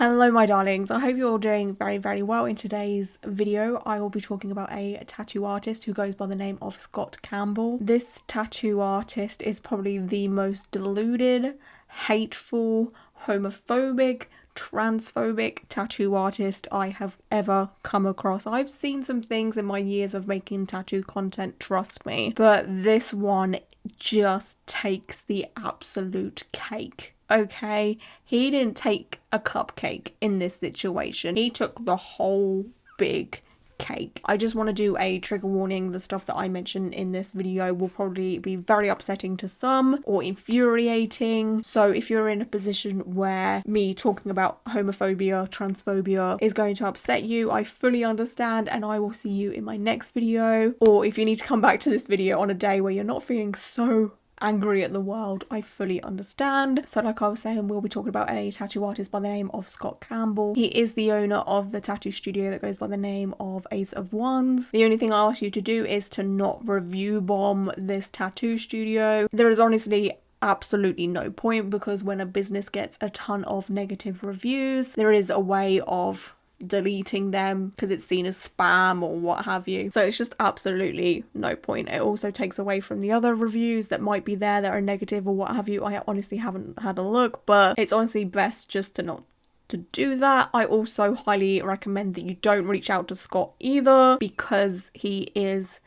Hello my darlings, I hope you're all doing very well. In today's video I will be talking about a tattoo artist who goes by the name of Scott Campbell. This tattoo artist is probably the most deluded, hateful, homophobic, transphobic tattoo artist I have ever come across. I've seen some things in my years of making tattoo content, trust me, but this one just takes the absolute cake. Okay, he didn't take a cupcake in this situation. He took the whole big cake. I just want to do a trigger warning. The stuff that I mention in this video will probably be very upsetting to some or infuriating. So if you're in a position where me talking about homophobia, transphobia is going to upset you, I fully understand and I will see you in my next video. Or if you need to come back to this video on a day where you're not feeling so angry at the world, I fully understand. So like I was saying, we'll be talking about a tattoo artist by the name of Scott Campbell. He is the owner of the tattoo studio that goes by the name of Ace of Wands. The only thing I ask you to do is to not review bomb this tattoo studio. There is honestly absolutely no point, because when a business gets a ton of negative reviews, there is a way of deleting them because it's seen as spam or what have you. So it's just absolutely no point. It also takes away from the other reviews that might be there that are negative or what have you. I honestly haven't had a look, but it's honestly best just to not to do that. I also highly recommend that you don't reach out to Scott either, because he is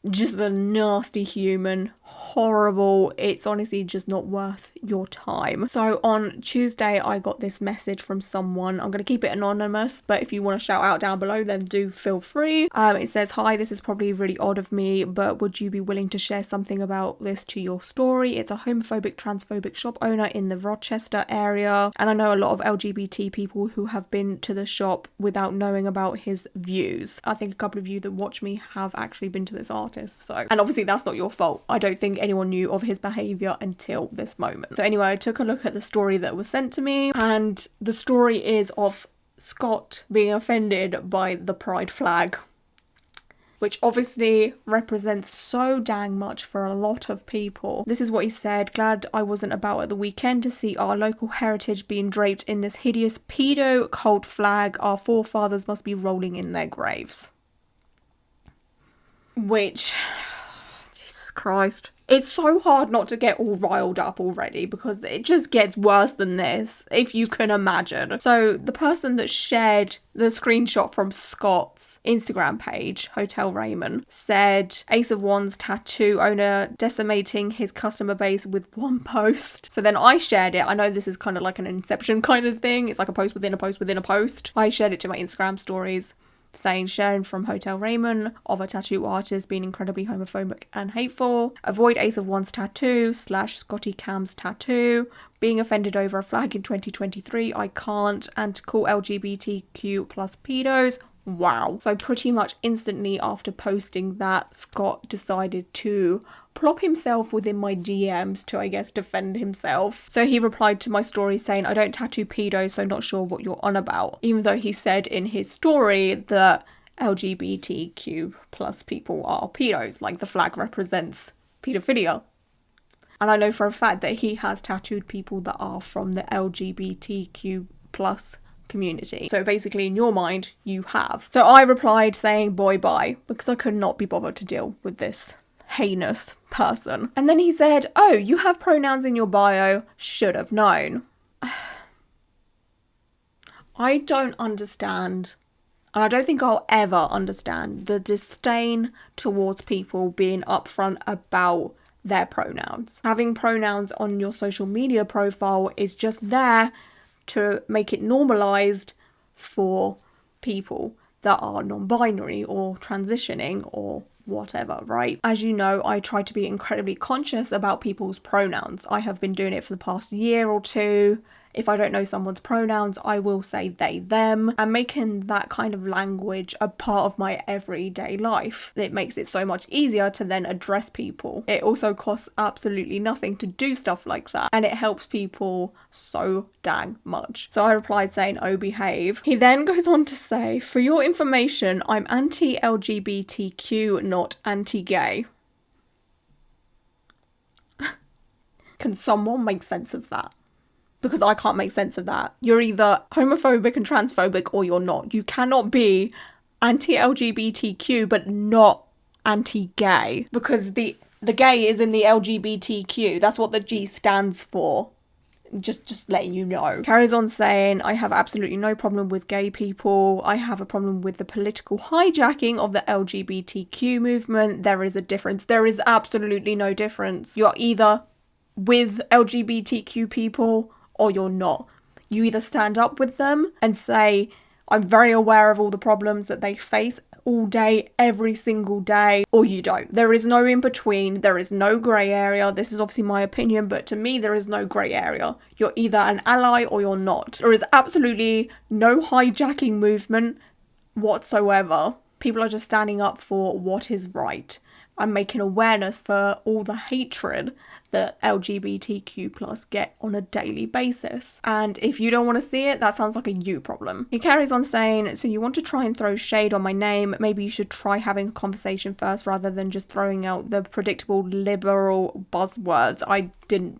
just a nasty human, horrible. It's honestly just not worth your time. So on Tuesday I got this message from someone. I'm going to keep it anonymous, but if you want to shout out down below then do feel free. It says, "Hi, this is probably really odd of me, but would you be willing to share something about this to your story? It's a homophobic, transphobic shop owner in the Rochester area, and I know a lot of LGBT people who have been to the shop without knowing about his views. I think a couple of you that watch me have actually been to this artist, so, and obviously that's not your fault. I don't think anyone knew of his behaviour until this moment." So anyway, I took a look at the story that was sent to me, and the story is of Scott being offended by the pride flag, which obviously represents so dang much for a lot of people. This is what he said: "Glad I wasn't about at the weekend to see our local heritage being draped in this hideous pedo cult flag. Our forefathers must be rolling in their graves." Which, Jesus Christ. It's so hard not to get all riled up already, because it just gets worse than this, if you can imagine. So the person that shared the screenshot from Scott's Instagram page, Hotel Raymond, said, "Ace of Wands tattoo owner decimating his customer base with one post." So then I shared it. I know this is kind of like an Inception kind of thing. It's like a post within a post within a post. I shared it to my Instagram stories, saying, "Sharing from Hotel Raymond of a tattoo artist being incredibly homophobic and hateful. Avoid Ace of Wands tattoo / Scotty Cam's tattoo. Being offended over a flag in 2023. I can't. And to call LGBTQ plus pedos." Wow. So pretty much instantly after posting that, Scott decided to plop himself within my DMs to, I guess, defend himself. So he replied to my story saying, "I don't tattoo pedos, so not sure what you're on about." Even though he said in his story that LGBTQ plus people are pedos, like the flag represents pedophilia. And I know for a fact that he has tattooed people that are from the LGBTQ plus community. So basically in your mind, you have. So I replied saying, "Boy, bye," because I could not be bothered to deal with this heinous person. And then he said, "Oh, you have pronouns in your bio, should have known." I don't understand, and I don't think I'll ever understand, the disdain towards people being upfront about their pronouns. Having pronouns on your social media profile is just there to make it normalized for people that are non-binary or transitioning or whatever, right? As you know, I try to be incredibly conscious about people's pronouns. I have been doing it for the past year or two. If I don't know someone's pronouns, I will say they, them, and making that kind of language a part of my everyday life. It makes it so much easier to then address people. It also costs absolutely nothing to do stuff like that, and it helps people so dang much. So I replied saying, "Oh, behave." He then goes on to say, "For your information, I'm anti-LGBTQ, not anti-gay." Can someone make sense of that? because I can't make sense of that. You're either homophobic and transphobic or you're not. You cannot be anti-LGBTQ but not anti-gay, because the gay is in the LGBTQ. That's what the G stands for. Just letting you know. Carries on saying, I have absolutely no problem with gay people. I have a problem with the political hijacking of the LGBTQ movement. There is a difference. There is absolutely no difference. You're either with LGBTQ people or you're not. You either stand up with them and say, I'm very aware of all the problems that they face all day, every single day, or you don't. There is no in between. There is no grey area. This is obviously my opinion, but to me, there is no grey area. You're either an ally or you're not. There is absolutely no hijacking movement whatsoever. People are just standing up for what is right. I'm making awareness for all the hatred that LGBTQ plus get on a daily basis. And if you don't want to see it, that sounds like a you problem. He carries on saying, so you want to try and throw shade on my name, maybe you should try having a conversation first rather than just throwing out the predictable liberal buzzwords. I did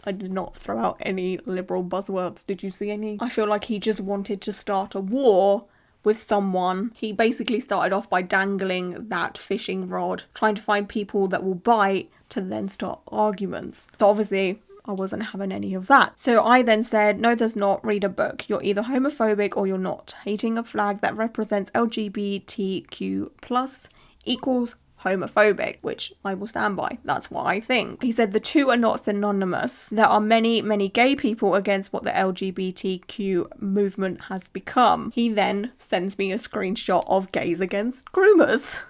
not throw out any liberal buzzwords. Did you see any? I feel like he just wanted to start a war with someone. He basically started off by dangling that fishing rod, trying to find people that will bite to then start arguments. So obviously I wasn't having any of that. So I then said, no, there's not. Read a book. You're either homophobic or you're not. Hating a flag that represents LGBTQ plus equals homophobic, which I will stand by. That's what I think. He said the two are not synonymous. There are many, many gay people against what the LGBTQ movement has become. He then sends me a screenshot of gays against groomers.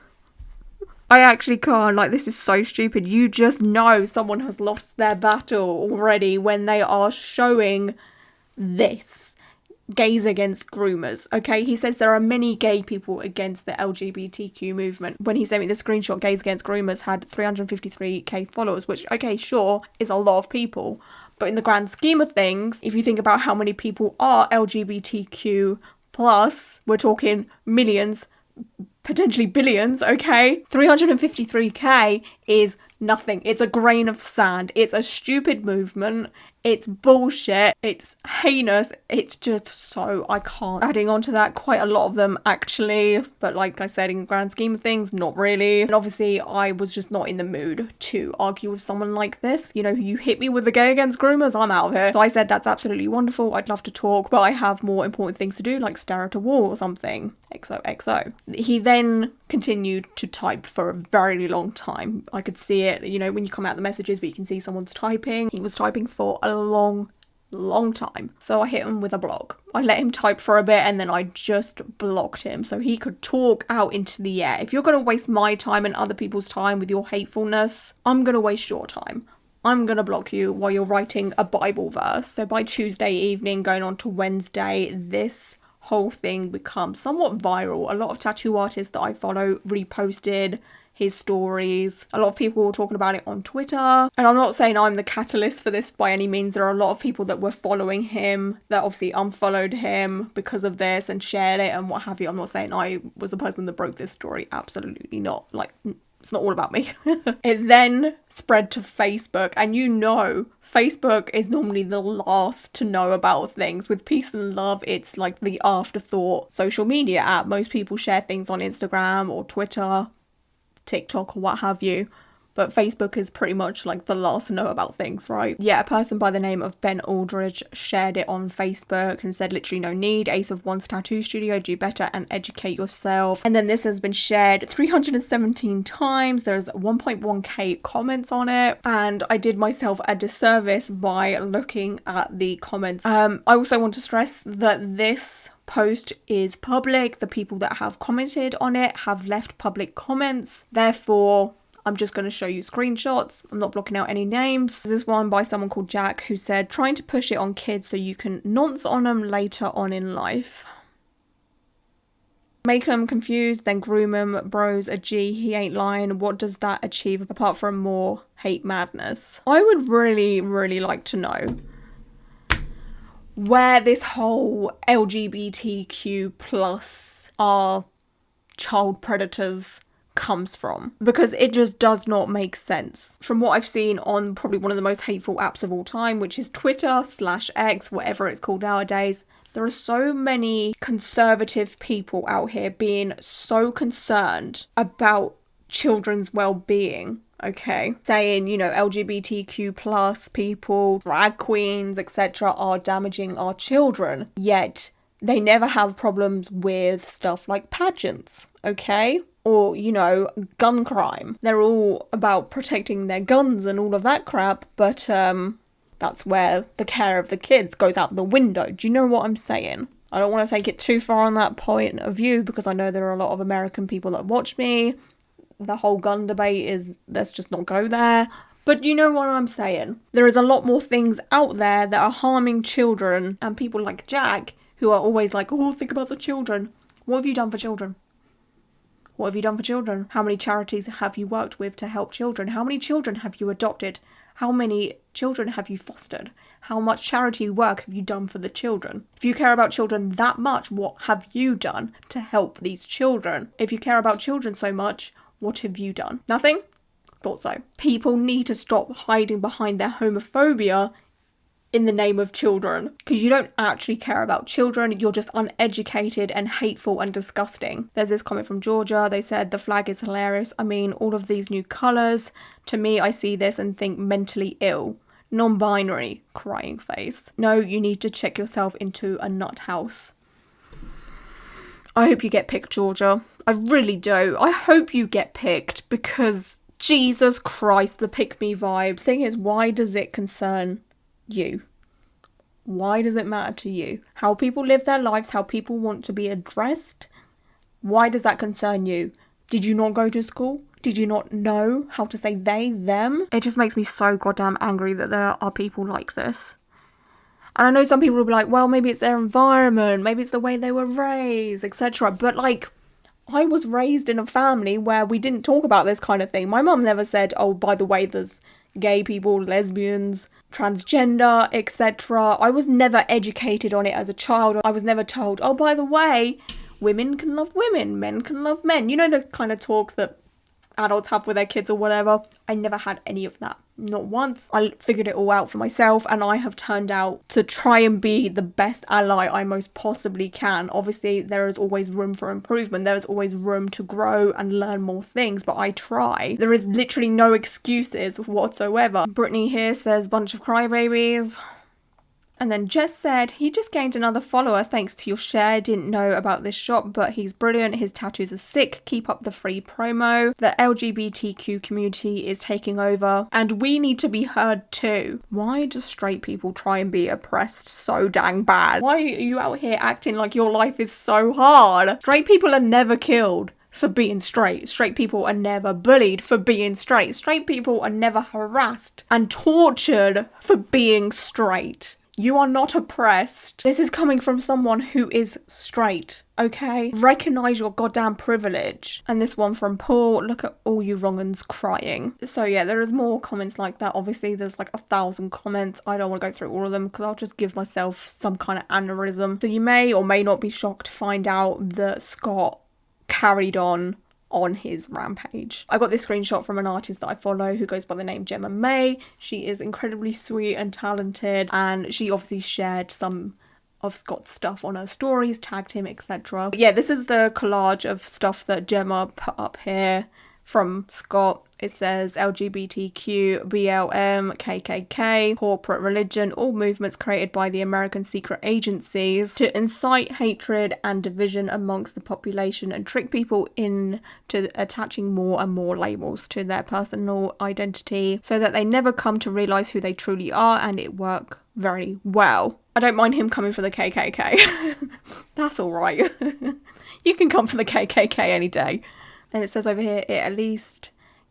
I actually can't. Like, this is so stupid. You just know someone has lost their battle already when they are showing this. Gays against groomers, okay? He says there are many gay people against the LGBTQ movement. When he sent me the screenshot, gays against groomers had 353k followers, which, okay, sure, is a lot of people. But in the grand scheme of things, if you think about how many people are LGBTQ plus, we're talking millions, potentially billions, okay? 353k is nothing. It's a grain of sand. It's a stupid movement. It's bullshit. It's heinous. It's just so, I can't. Adding on to that, quite a lot of them actually. But like I said, in the grand scheme of things, not really. And obviously, I was just not in the mood to argue with someone like this. You know, you hit me with the gay against groomers, I'm out of here. So I said, that's absolutely wonderful. I'd love to talk, but I have more important things to do, like stare at a wall or something. XOXO. He then continued to type for a very long time. I could see it, you know, when you come out the messages, but you can see someone's typing. He was typing for a long time. So I hit him with a block. I let him type for a bit and then I just blocked him so he could talk out into the air. If you're going to waste my time and other people's time with your hatefulness, I'm going to waste your time. I'm going to block you while you're writing a Bible verse. So by Tuesday evening, going on to Wednesday, this whole thing becomes somewhat viral. A lot of tattoo artists that I follow reposted his stories. A lot of people were talking about it on Twitter. And I'm not saying I'm the catalyst for this by any means. There are a lot of people that were following him that obviously unfollowed him because of this and shared it and what have you. I'm not saying I was the person that broke this story. Absolutely not. Like, it's not all about me. It then spread to Facebook, and you know, Facebook is normally the last to know about things. With peace and love, it's like the afterthought social media app. Most people share things on Instagram or Twitter, TikTok or what have you, but Facebook is pretty much like the last to know about things, right? Yeah, a person by the name of Ben Aldridge shared it on Facebook and said literally no need, Ace of Wands tattoo studio, do better and educate yourself. And then this has been shared 317 times. There's 1.1k comments on it, and I did myself a disservice by looking at the comments. I also want to stress that this post is public. The people that have commented on it have left public comments. Therefore, I'm just going to show you screenshots. I'm not blocking out any names. This is one by someone called Jack who said, trying to push it on kids so you can nonce on them later on in life. Make them confused, then groom them. Bro's a G, he ain't lying. What does that achieve apart from more hate madness? I would really, really like to know where this whole LGBTQ plus are child predators comes from, because it just does not make sense. From what I've seen on probably one of the most hateful apps of all time, which is Twitter/X, whatever it's called nowadays, there are so many conservative people out here being so concerned about children's well-being, okay? Saying, you know, LGBTQ plus people, drag queens, etc. are damaging our children, yet they never have problems with stuff like pageants, okay? Or, you know, gun crime. They're all about protecting their guns and all of that crap, but that's where the care of the kids goes out the window. Do you know what I'm saying? I don't want to take it too far on that point of view, because I know there are a lot of American people that watch me. The whole gun debate is, let's just not go there. But you know what I'm saying. There is a lot more things out there that are harming children, and people like Jack, who are always like, oh, think about the children. What have you done for children? What have you done for children? How many charities have you worked with to help children? How many children have you adopted? How many children have you fostered? How much charity work have you done for the children? If you care about children that much, what have you done to help these children? If you care about children so much, what have you done? Nothing? Thought so. People need to stop hiding behind their homophobia in the name of children, because you don't actually care about children. You're just uneducated and hateful and disgusting. There's this comment from Georgia. They said the flag is hilarious. I mean, all of these new colours. To me, I see this and think mentally ill. Non-binary, crying face. No, you need to check yourself into a nut house. I hope you get picked, Georgia. I really do. I hope you get picked, because Jesus Christ, the pick me vibes. Thing is, why does it concern you? Why does it matter to you? How people live their lives, how people want to be addressed? Why does that concern you? Did you not go to school? Did you not know how to say they, them? It just makes me so goddamn angry that there are people like this. And I know some people will be like, well, maybe it's their environment, maybe it's the way they were raised, etc. But like, I was raised in a family where we didn't talk about this kind of thing. My mum never said, oh, by the way, there's gay people, lesbians, transgender, etc. I was never educated on it as a child. I was never told, oh, by the way, women can love women, men can love men. You know, the kind of talks that adults have with their kids or whatever. I never had any of that. Not once. I figured it all out for myself, and I have turned out to try and be the best ally I most possibly can. Obviously, there is always room for improvement. There is always room to grow and learn more things, but I try. There is literally no excuses whatsoever. Brittany here says, bunch of crybabies. And then Jess said, he just gained another follower thanks to your share. Didn't know about this shop, but he's brilliant. His tattoos are sick. Keep up the free promo. The LGBTQ community is taking over, and we need to be heard too. Why do straight people try and be oppressed so dang bad? Why are you out here acting like your life is so hard? Straight people are never killed for being straight. Straight people are never bullied for being straight. Straight people are never harassed and tortured for being straight. You are not oppressed. This is coming from someone who is straight, okay? Recognise your goddamn privilege. And this one from Paul, look at all you wrong-uns crying. So yeah, there is more comments like that. Obviously, there's like 1,000 comments. I don't want to go through all of them because I'll just give myself some kind of aneurysm. So you may or may not be shocked to find out that Scott carried on his rampage. I got this screenshot from an artist that I follow who goes by the name Gemma May. She is incredibly sweet and talented, and she obviously shared some of Scott's stuff on her stories, tagged him, etc. But yeah, this is the collage of stuff that Gemma put up here from Scott. It says LGBTQ, BLM, KKK, corporate religion, all movements created by the American secret agencies to incite hatred and division amongst the population and trick people into attaching more and more labels to their personal identity so that they never come to realise who they truly are, and it worked very well. I don't mind him coming for the KKK. That's alright. You can come for the KKK any day. And it says over here, it at least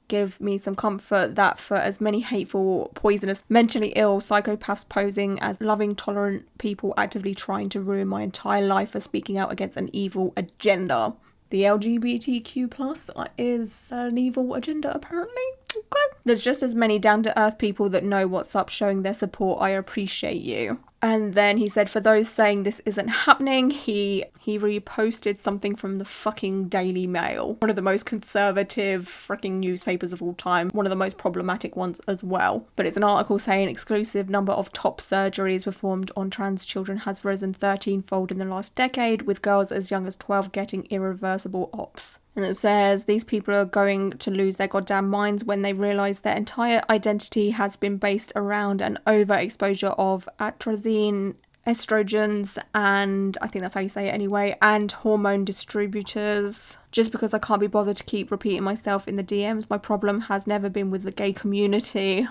give me some comfort that for as many hateful, poisonous, mentally ill psychopaths posing as loving, tolerant people actively trying to ruin my entire life for speaking out against an evil agenda. The LGBTQ plus is an evil agenda, apparently. Okay. There's just as many down-to-earth people that know what's up showing their support. I appreciate you. And then he said, for those saying this isn't happening, he reposted something from the fucking Daily Mail, one of the most conservative freaking newspapers of all time, one of the most problematic ones as well. But it's an article saying exclusive number of top surgeries performed on trans children has risen 13-fold in the last decade, with girls as young as 12 getting irreversible ops. And it says these people are going to lose their goddamn minds when they realise their entire identity has been based around an overexposure of atrazine, estrogens, and I think that's how you say it anyway, and hormone distributors. Just because I can't be bothered to keep repeating myself in the DMs, my problem has never been with the gay community.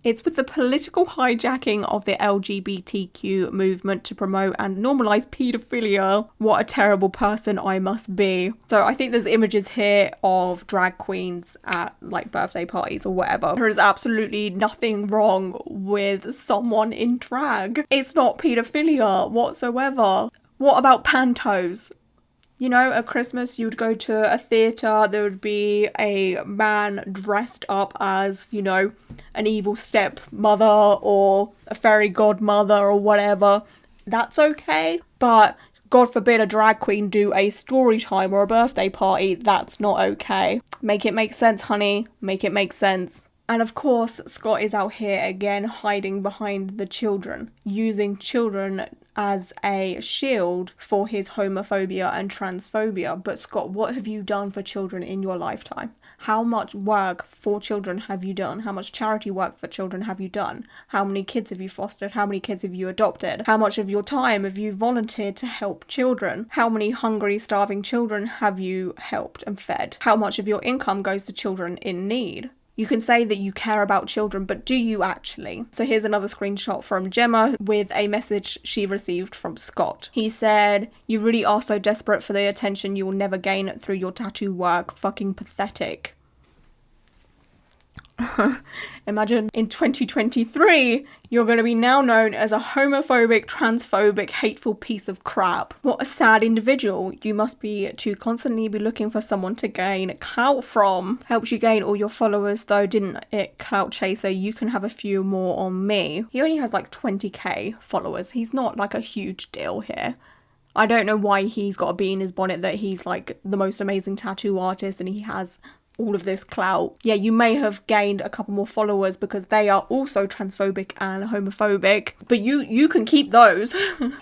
It's with the political hijacking of the LGBTQ movement to promote and normalise paedophilia. What a terrible person I must be. So I think there's images here of drag queens at like birthday parties or whatever. There is absolutely nothing wrong with someone in drag. It's not paedophilia whatsoever. What about pantos? You know, at Christmas you would go to a theatre, there would be a man dressed up as, you know, an evil stepmother or a fairy godmother or whatever. That's okay. But God forbid a drag queen do a story time or a birthday party. That's not okay. Make it make sense, honey. Make it make sense. And of course, Scott is out here again hiding behind the children, using children as a shield for his homophobia and transphobia. But Scott, what have you done for children in your lifetime? How much work for children have you done? How much charity work for children have you done? How many kids have you fostered? How many kids have you adopted? How much of your time have you volunteered to help children? How many hungry, starving children have you helped and fed? How much of your income goes to children in need? You can say that you care about children, but do you actually? So here's another screenshot from Gemma with a message she received from Scott. He said, "You really are so desperate for the attention you will never gain through your tattoo work. Fucking pathetic." Imagine in 2023, you're going to be now known as a homophobic, transphobic, hateful piece of crap. What a sad individual. You must be to constantly be looking for someone to gain clout from. Helps you gain all your followers though, didn't it, clout chaser? You can have a few more on me. He only has like 20k followers. He's not like a huge deal here. I don't know why he's got to be in his bonnet that he's like the most amazing tattoo artist and he has all of this clout. Yeah, you may have gained a couple more followers because they are also transphobic and homophobic, but you can keep those.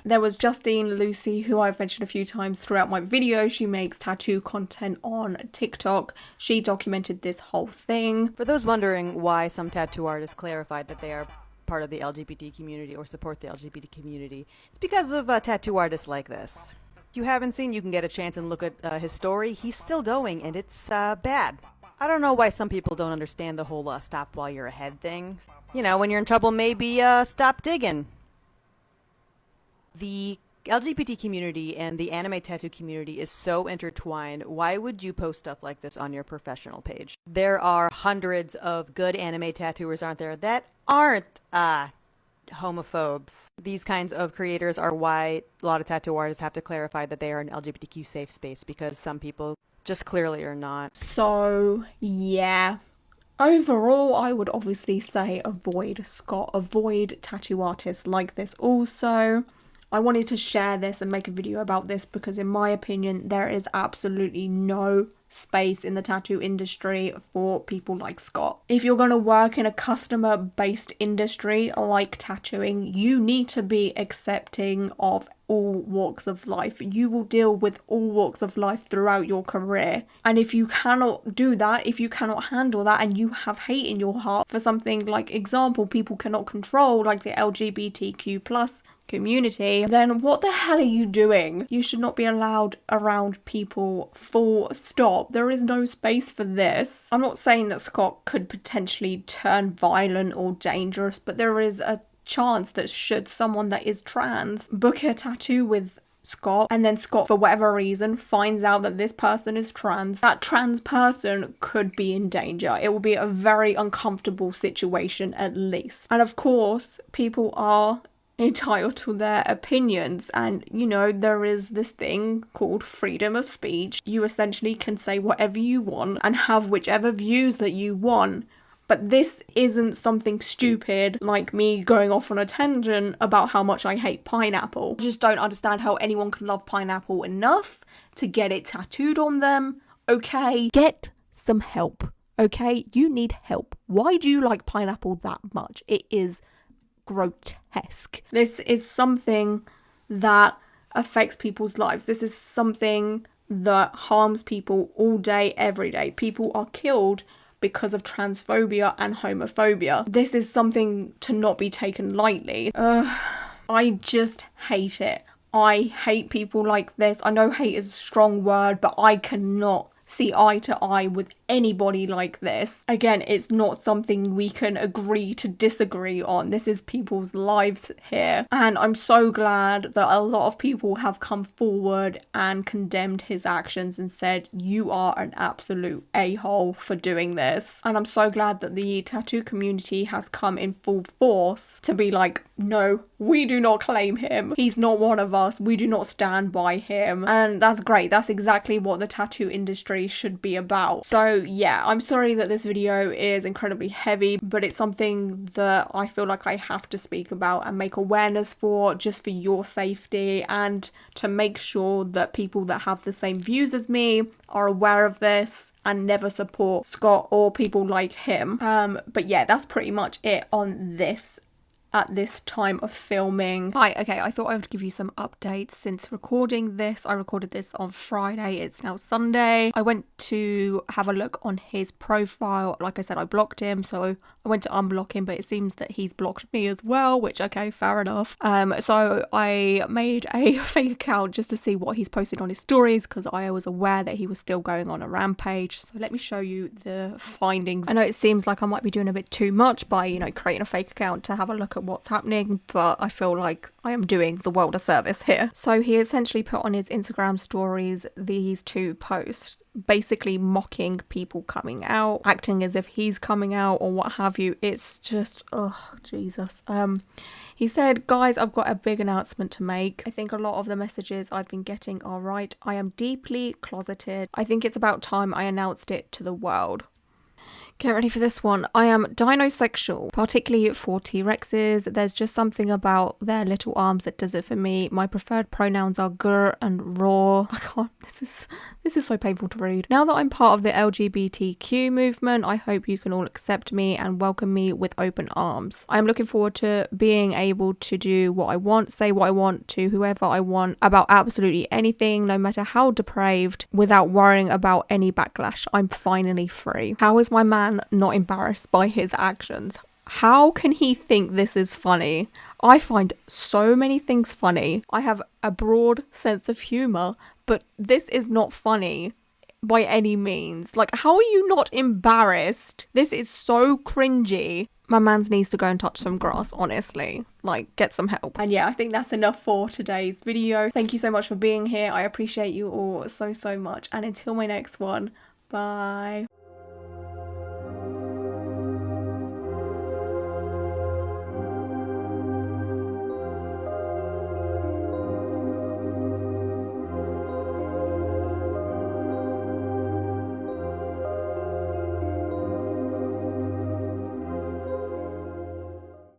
There was Justine Lucy, who I've mentioned a few times throughout my video. She makes tattoo content on TikTok. She documented this whole thing. For those wondering why some tattoo artists clarified that they are part of the LGBT community or support the LGBT community, it's because of tattoo artists like this. If you haven't seen, you can get a chance and look at his story. He's still going, and it's bad. I don't know why some people don't understand the whole stop while you're ahead thing. You know, when you're in trouble, maybe stop digging. The LGBT community and the anime tattoo community is so intertwined. Why would you post stuff like this on your professional page? There are hundreds of good anime tattooers, aren't there, that aren't homophobes. These kinds of creators are why a lot of tattoo artists have to clarify that they are an LGBTQ safe space, because some people just clearly are not. So yeah, overall I would obviously say avoid Scott, avoid tattoo artists like this. Also, I wanted to share this and make a video about this because in my opinion there is absolutely no space in the tattoo industry for people like Scott. If you're going to work in a customer based industry like tattooing, you need to be accepting of all walks of life. You will deal with all walks of life throughout your career, and if you cannot do that, if you cannot handle that, and you have hate in your heart for something like example people cannot control, like the LGBTQ plus community, then what the hell are you doing? You should not be allowed around people, full stop. There is no space for this. I'm not saying that Scott could potentially turn violent or dangerous, but there is a chance that should someone that is trans book a tattoo with Scott, and then Scott for whatever reason finds out that this person is trans, that trans person could be in danger. It will be a very uncomfortable situation at least. And of course, people are entitled to their opinions, and you know, there is this thing called freedom of speech. You essentially can say whatever you want and have whichever views that you want But this isn't something stupid like me going off on a tangent about how much I hate pineapple. I just don't understand how anyone can love pineapple enough to get it tattooed on them. Okay, get some help. Okay, you need help. Why do you like pineapple that much? It is grotesque. This is something that affects people's lives. This is something that harms people all day, every day. People are killed because of transphobia and homophobia. This is something to not be taken lightly. I just hate it. I hate people like this. I know hate is a strong word, but I cannot see eye to eye with anybody like this. Again, it's not something we can agree to disagree on. This is people's lives here. And I'm so glad that a lot of people have come forward and condemned his actions and said, you are an absolute a-hole for doing this. And I'm so glad that the tattoo community has come in full force to be like, no, we do not claim him. He's not one of us. We do not stand by him. And that's great. That's exactly what the tattoo industry should be about. So yeah, I'm sorry that this video is incredibly heavy, but it's something that I feel like I have to speak about and make awareness for, just for your safety and to make sure that people that have the same views as me are aware of this and never support Scott or people like him. But yeah, that's pretty much it on this at this time of filming. Hi, okay, I thought I would give you some updates since recording this. I recorded this on Friday, it's now Sunday. I went to have a look on his profile. Like I said, I blocked him, so I went to unblock him, but it seems that he's blocked me as well, which, okay, fair enough. So I made a fake account just to see what he's posted on his stories, because I was aware that he was still going on a rampage. So let me show you the findings. I know it seems like I might be doing a bit too much by, you know, creating a fake account to have a look at what's happening, but I feel like I am doing the world a service here. So he essentially put on his Instagram stories these two posts, basically mocking people coming out, acting as if he's coming out or what have you. It's just, oh Jesus. He said, guys, I've got a big announcement to make. I think a lot of the messages I've been getting are right. I am deeply closeted. I think it's about time I announced it to the world. Get ready for this one. I am dinosexual, particularly for T-Rexes. There's just something about their little arms that does it for me. My preferred pronouns are grr and raw. I can't, this is so painful to read. Now that I'm part of the LGBTQ movement, I hope you can all accept me and welcome me with open arms. I'm looking forward to being able to do what I want, say what I want to whoever I want about absolutely anything, no matter how depraved, without worrying about any backlash. I'm finally free. How is my man not embarrassed by his actions? How can he think this is funny? I find so many things funny. I have a broad sense of humor, but this is not funny by any means. Like, how are you not embarrassed? This is so cringy. My man's needs to go and touch some grass, honestly. Like, get some help. And yeah, I think that's enough for today's video. Thank you so much for being here. I appreciate you all so much. And until my next one, bye.